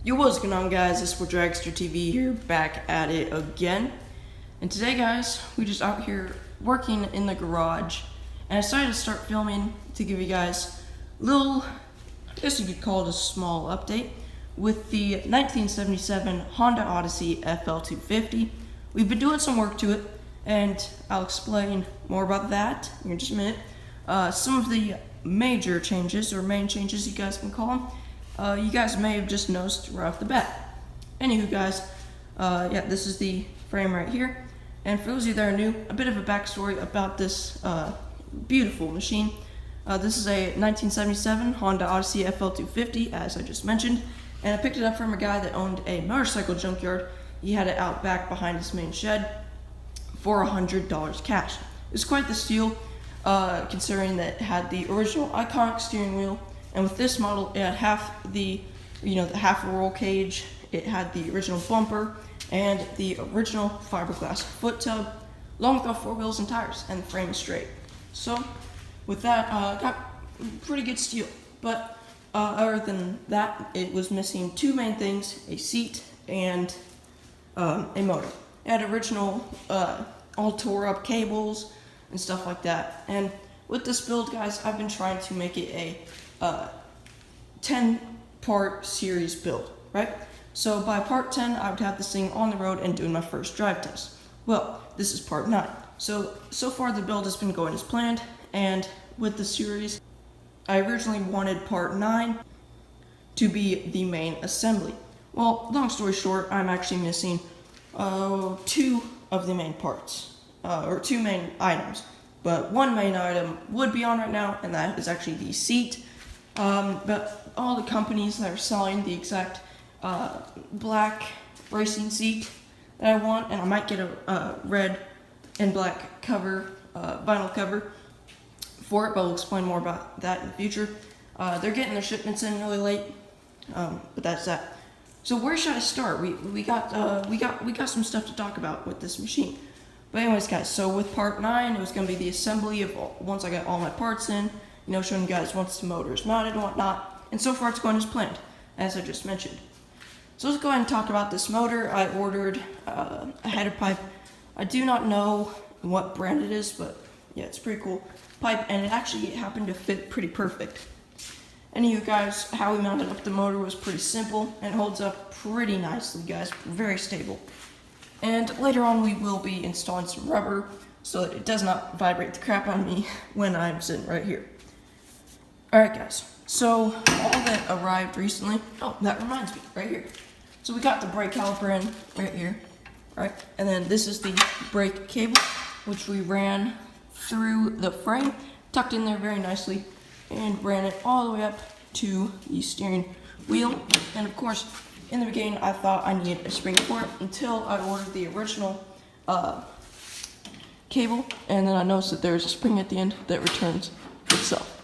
Yo, what's going on, guys? This is DragsterTV here, back at it again. And today, guys, we just out here working in the garage, and I decided to start filming to give you guys a little, I guess you could call it a small update, with the 1977 Honda Odyssey FL250. We've been doing some work to it, and I'll explain more about that in just a minute. Some of the major changes, or main changes you guys can call them, you guys may have just noticed right off the bat. Anywho, guys, yeah, this is the frame right here. And for those of you that are new, a bit of a backstory about this beautiful machine. This is a 1977 Honda Odyssey FL250, as I just mentioned. And I picked it up from a guy that owned a motorcycle junkyard. He had it out back behind his main shed for $100 cash. It was quite the steal, considering that it had the original iconic steering wheel. And with this model, it had half the, the half roll cage. It had the original bumper and the original fiberglass foot tub, along with all four wheels and tires, and the frame is straight. So, with that, got pretty good steal. But other than that, it was missing two main things: a seat and a motor. It had original all tore up cables and stuff like that. And with this build, guys, I've been trying to make it a 10-part series build, right? So by part 10, I would have this thing on the road and doing my first drive test. Well, this is part 9. So far the build has been going as planned, and with the series, I originally wanted part 9 to be the main assembly. Well, long story short, I'm actually missing 2 of the main parts, or 2 main items. But one main item would be on right now, and that is actually the seat. But all the companies that are selling the exact black racing seat that I want, and I might get a red and black cover, vinyl cover for it, but I'll explain more about that in the future. They're getting their shipments in really late, but that's that. So where should I start? We got some stuff to talk about with this machine. But anyways, guys, so with part 9, it was going to be the assembly of once I got all my parts in, showing you guys once the motor is mounted and whatnot. And so far it's going as planned, as I just mentioned. So let's go ahead and talk about this motor. I ordered a header pipe. I do not know what brand it is, but yeah, it's a pretty cool pipe, and it actually happened to fit pretty perfect. Anywho, guys, how we mounted up the motor was pretty simple, and it holds up pretty nicely, guys, very stable. And later on we will be installing some rubber so that it does not vibrate the crap out of me when I'm sitting right here. Alright, guys, so all that arrived recently, oh, that reminds me, right here. So we got the brake caliper in right here, right? And then this is the brake cable, which we ran through the frame, tucked in there very nicely, and ran it all the way up to the steering wheel. And of course, in the beginning, I thought I needed a spring for it until I ordered the original cable, and then I noticed that there's a spring at the end that returns itself.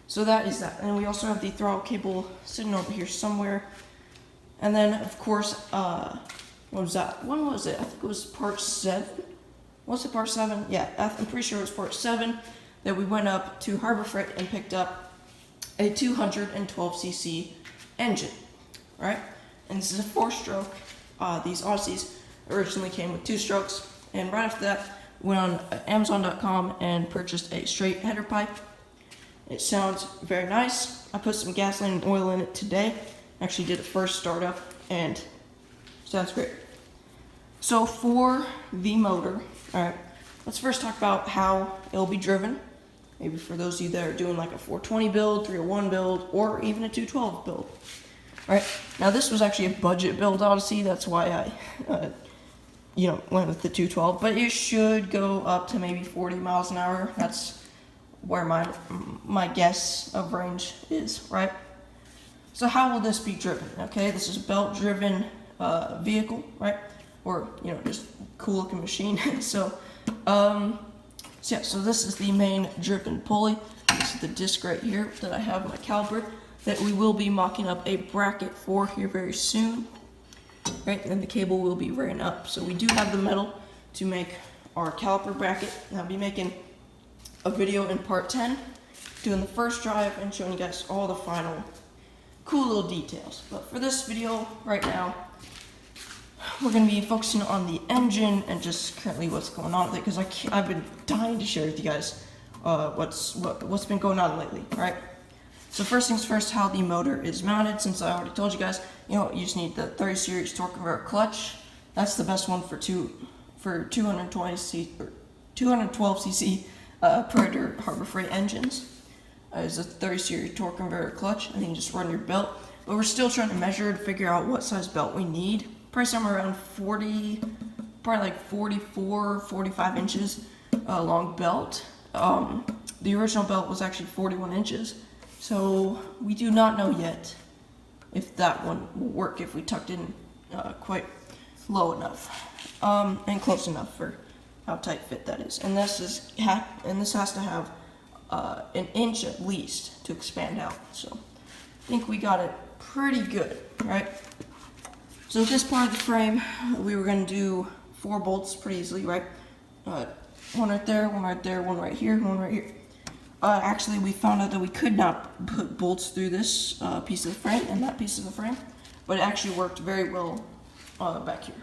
So that is that. And we also have the throttle cable sitting over here somewhere. And then, of course, what was that? When was it? I think it was part 7. Was it part 7? Yeah, I'm pretty sure it was part 7 that we went up to Harbor Freight and picked up a 212cc engine, right? And this is a 4-stroke. These Odysseys originally came with 2 strokes. And right after that, went on Amazon.com and purchased a straight header pipe. It sounds very nice. I put some gasoline and oil in it today. Actually did a first startup, and sounds great. So for the motor, alright, let's first talk about how it'll be driven. Maybe for those of you that are doing like a 420 build, 301 build, or even a 212 build. Alright, now this was actually a budget build Odyssey, that's why I went with the 212, but it should go up to maybe 40 miles an hour. That's where my guess of range is, right? So how will this be driven? Okay, this is a belt-driven vehicle, right? Or, just cool looking machine. So this is the main driven pulley. This is the disc right here that I have in my caliper that we will be mocking up a bracket for here very soon. Right, and the cable will be ran up. So we do have the metal to make our caliper bracket. And I'll be making a video in part 10, doing the first drive and showing you guys all the final cool little details. But for this video right now, we're going to be focusing on the engine and just currently what's going on with it, because I've been dying to share with you guys what's been going on lately, right? So first things first, how the motor is mounted. Since I already told you guys, you just need the 30 series torque converter clutch. That's the best one for 212cc Predator Harbor Freight engines. Is a 30 series torque converter clutch, and then you just run your belt. But we're still trying to measure to figure out what size belt we need. Probably somewhere around 40, probably like 44, 45 inches long belt. The original belt was actually 41 inches. So we do not know yet if that one will work if we tucked in quite low enough and close enough for how tight fit that is. And this has to have an inch at least to expand out. So I think we got it pretty good, right? So with this part of the frame, we were going to do 4 bolts pretty easily, right? One right there, one right there, one right here, one right here. Actually, we found out that we could not put bolts through this piece of the frame and that piece of the frame, but it actually worked very well back here.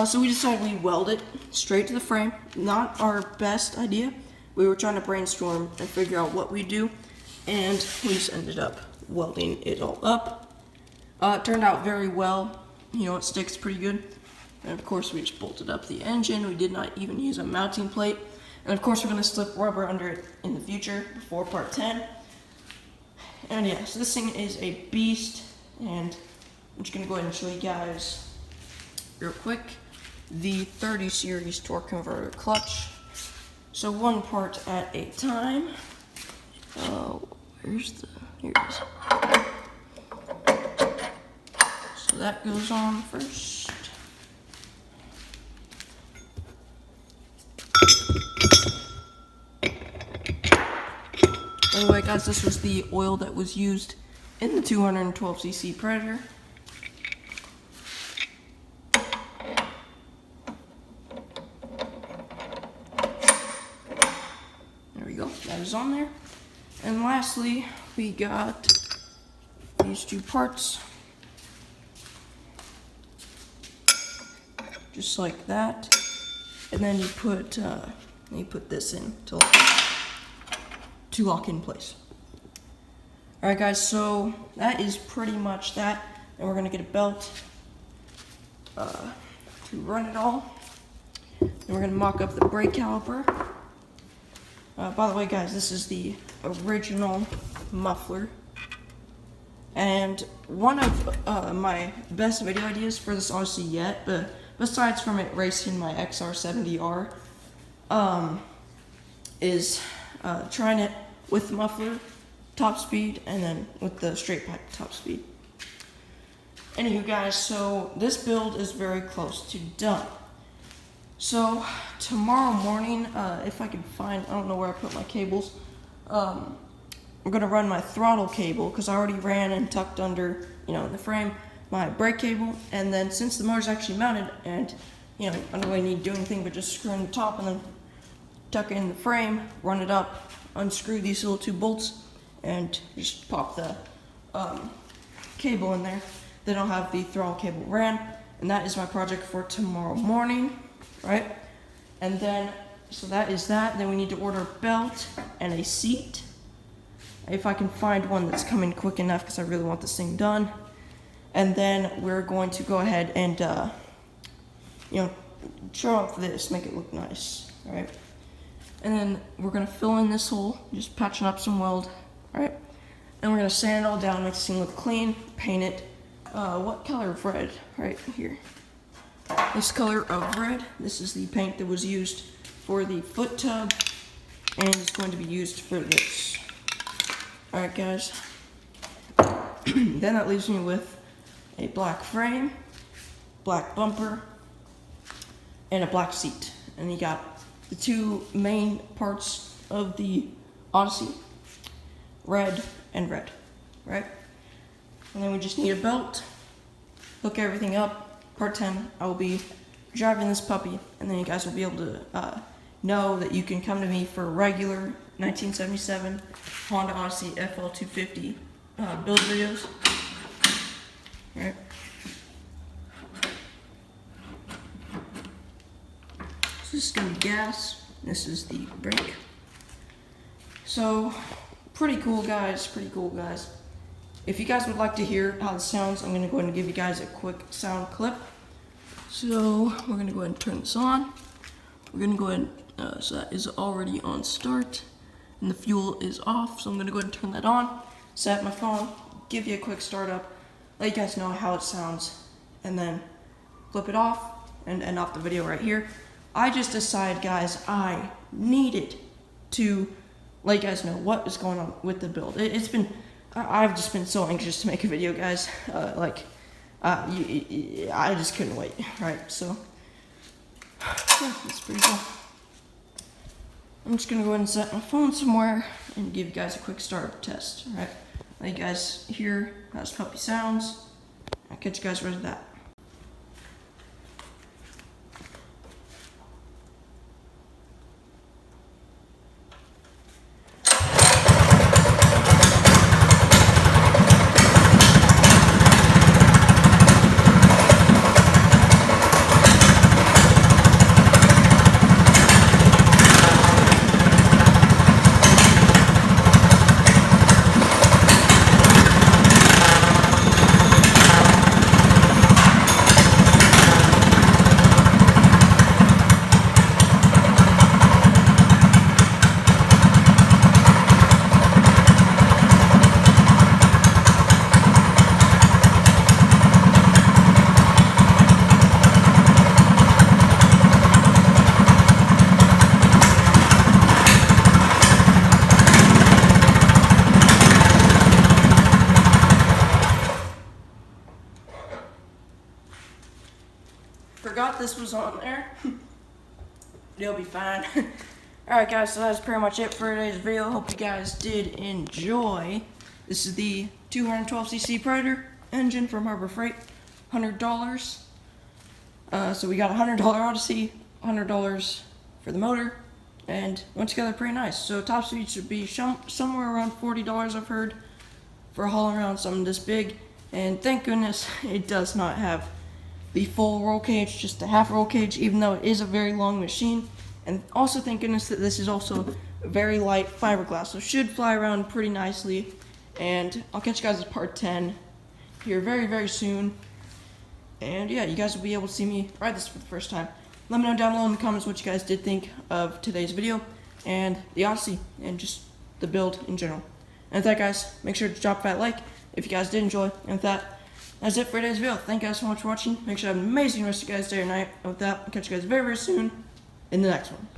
So we decided we'd weld it straight to the frame. Not our best idea. We were trying to brainstorm and figure out what we'd do, and we just ended up welding it all up. It turned out very well. It sticks pretty good. And of course, we just bolted up the engine. We did not even use a mounting plate. And of course, we're going to slip rubber under it in the future before part 10. And yeah, so this thing is a beast. And I'm just going to go ahead and show you guys real quick the 30 series torque converter clutch. So one part at a time. Here it is. So that goes on first. By the way, guys, this was the oil that was used in the 212cc Predator. There we go, that is on there. And lastly, we got these 2 parts. Just like that. And then you put this in to lock in place. Alright guys, so that is pretty much that. And we're gonna get a belt to run it all. And we're gonna mock up the brake caliper. By the way guys, this is the original muffler. And one of my best video ideas for this Odyssey yet, but besides from it racing my XR70R, is trying it with the muffler top speed and then with the straight pipe top speed. Anywho guys, so this build is very close to done. So tomorrow morning, if I can find, I don't know where I put my cables, I'm gonna run my throttle cable, because I already ran and tucked under, in the frame, my brake cable. And then since the motor's actually mounted, and I don't really need to do anything but just screw in the top and then tuck it in the frame, run it up, unscrew these little 2 bolts, and just pop the cable in there. Then I'll have the throttle cable ran, and that is my project for tomorrow morning, right? And then, so that is that. Then we need to order a belt and a seat, if I can find one that's coming quick enough, because I really want this thing done. And then we're going to go ahead and, show off this, make it look nice, all right? And then we're gonna fill in this hole, just patching up some weld, all right? And we're gonna sand it all down, make this thing look clean, paint it. What color of red? Right here. This color of red. This is the paint that was used for the foot tub, and it's going to be used for this. All right, guys. Then that leaves me with a black frame, black bumper, and a black seat. And you got the 2 main parts of the Odyssey, red and red, right? And then we just need a belt, hook everything up. Part 10, I will be driving this puppy, and then you guys will be able to know that you can come to me for a regular 1977 Honda Odyssey FL250 build videos. Right. So this is gonna be gas. This is the brake. So pretty cool, guys. Pretty cool, guys. If you guys would like to hear how this sounds, I'm gonna go ahead and give you guys a quick sound clip. So we're gonna go ahead and turn this on. We're gonna go ahead and, so that is already on start, and the fuel is off. So I'm gonna go ahead and turn that on, set my phone, give you a quick startup, let you guys know how it sounds, and then flip it off and end off the video right here. I just decided, guys, I needed to let you guys know what is going on with the build. I've just been so anxious to make a video, guys. I just couldn't wait, right? So, yeah, that's pretty cool. I'm just gonna go ahead and set my phone somewhere and give you guys a quick startup test, right? Let you guys hear how this puppy sounds. I'll catch you guys right at that. Forgot this was on there. It'll be fine. Alright guys, so that's pretty much it for today's video. Hope you guys did enjoy. This is the 212cc Predator engine from Harbor Freight. $100. So we got a $100 Odyssey, $100 for the motor, and went together pretty nice. So top speed should be somewhere around $40, I've heard, for hauling around something this big. And thank goodness it does not have the full roll cage, just a half roll cage, even though it is a very long machine. And also thank goodness that this is also very light fiberglass, so should fly around pretty nicely. And I'll catch you guys at part 10 here very, very soon. And yeah, you guys will be able to see me ride this for the first time. Let me know down below in the comments what you guys did think of today's video and the Odyssey and just the build in general. And with that, guys, make sure to drop that like if you guys did enjoy. And with that, that's it for today's video. Thank you guys so much for watching. Make sure you have an amazing rest of your guys' day or night. And with that, I'll catch you guys very, very soon in the next one.